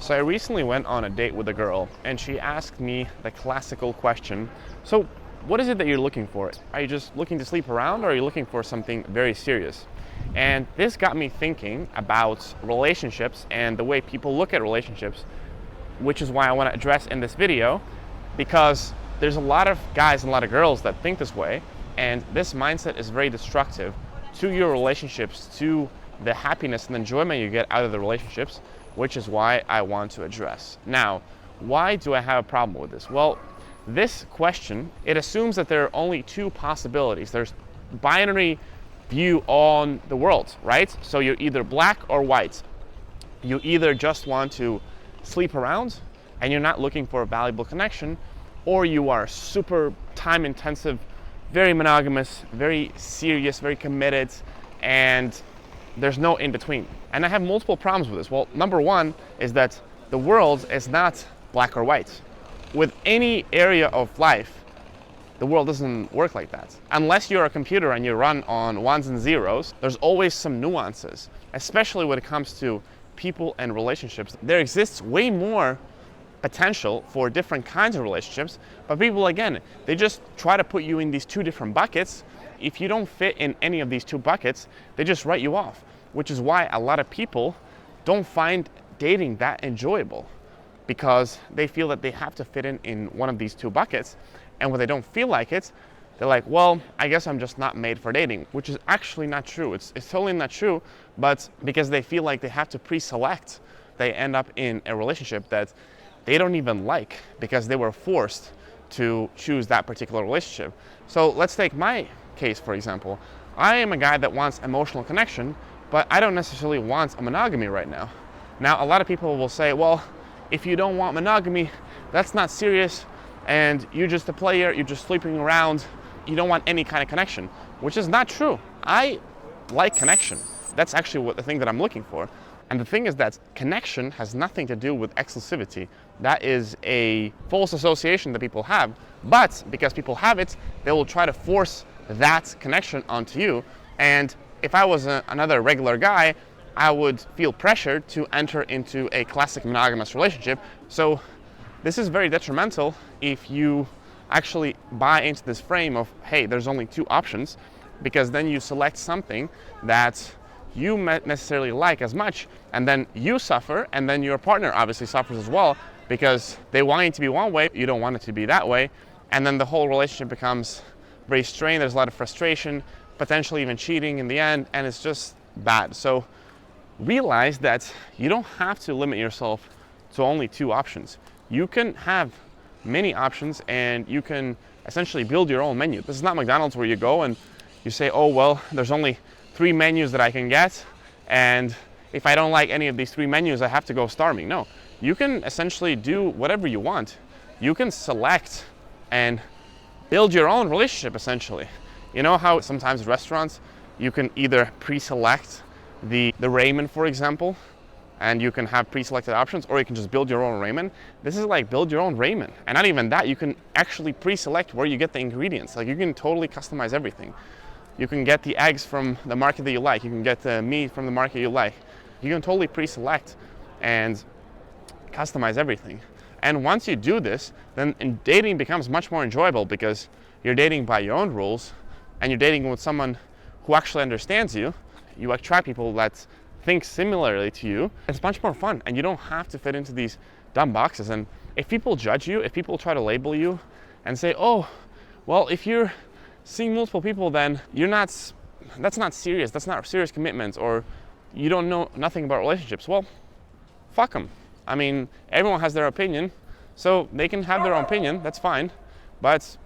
So I recently went on a date with a girl and she asked me the classical question, so what is it that you're looking for? Are you just looking to sleep around or are you looking for something very serious? And this got me thinking about relationships and the way people look at relationships, which is why I want to address in this video, because there's a lot of guys and a lot of girls that think this way, and this mindset is very destructive to your relationships, to the happiness and enjoyment you get out of the relationships, which is why I want to address. Now, why do I have a problem with this? Well, this question, it assumes that there are only two possibilities. There's binary view on the world, right? So you're either black or white. You either just want to sleep around and you're not looking for a valuable connection, or you are super time intensive, very monogamous, very serious, very committed, and there's no in between. And I have multiple problems with this. Well, number one is that the world is not black or white. With any area of life, the world doesn't work like that. Unless you're a computer and you run on ones and zeros, there's always some nuances, especially when it comes to people and relationships. There exists way more potential for different kinds of relationships, but people, again, they just try to put you in these two different buckets. If you don't fit in any of these two buckets, they just write you off, which is why a lot of people don't find dating that enjoyable, because they feel that they have to fit in one of these two buckets, and when they don't feel like it, they're like, well, I guess I'm just not made for dating, which is actually not true. It's totally not true, but because they feel like they have to pre-select, they end up in a relationship that they don't even like because they were forced to choose that particular relationship. So let's take my case, for example. I am a guy that wants emotional connection, but I don't necessarily want a monogamy right now. Now, a lot of people will say, well, if you don't want monogamy, that's not serious, and you're just a player, you're just sleeping around, you don't want any kind of connection, which is not true. I like connection. That's actually the thing that I'm looking for. And the thing is that connection has nothing to do with exclusivity. That is a false association that people have, but because people have it, they will try to force that connection onto you. And if I was another regular guy, I would feel pressured to enter into a classic monogamous relationship. So this is very detrimental if you actually buy into this frame of, hey, there's only two options, because then you select something that you might necessarily like as much, and then you suffer, and then your partner obviously suffers as well, because they want it to be one way, you don't want it to be that way, and then the whole relationship becomes very strained. There's a lot of frustration, potentially even cheating in the end, and it's just bad. So realize that you don't have to limit yourself to only two options. You can have many options, and you can essentially build your own menu. This is not McDonald's where you go and you say, oh, well, there's only 3 menus that I can get, and if I don't like any of these 3 menus, I have to go starving. No, you can essentially do whatever you want. You can select and build your own relationship, essentially. You know how sometimes restaurants, you can either pre-select the ramen, for example, and you can have pre-selected options, or you can just build your own ramen. This is like build your own ramen. And not even that, you can actually pre-select where you get the ingredients. Like, you can totally customize everything. You can get the eggs from the market that you like. You can get the meat from the market you like. You can totally pre-select and customize everything. And once you do this, then dating becomes much more enjoyable, because you're dating by your own rules, and you're dating with someone who actually understands you. You attract people that think similarly to you. It's much more fun, and you don't have to fit into these dumb boxes. And if people judge you, if people try to label you and say, oh, well, if you're seeing multiple people, then that's not serious, that's not serious commitment, or you don't know nothing about relationships. Well, fuck them. I mean, everyone has their opinion, so they can have their own opinion, that's fine, but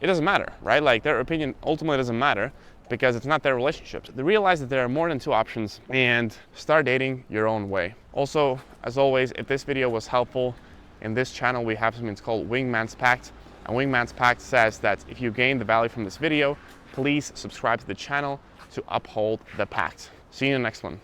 it doesn't matter, right? Like, their opinion ultimately doesn't matter, because it's not their relationship. They realize that there are more than two options, and start dating your own way. Also, as always, if this video was helpful, in this channel we have something called Wingman's Pact. And Wingman's Pact says that if you gain the value from this video, please subscribe to the channel to uphold the pact. See you in the next one.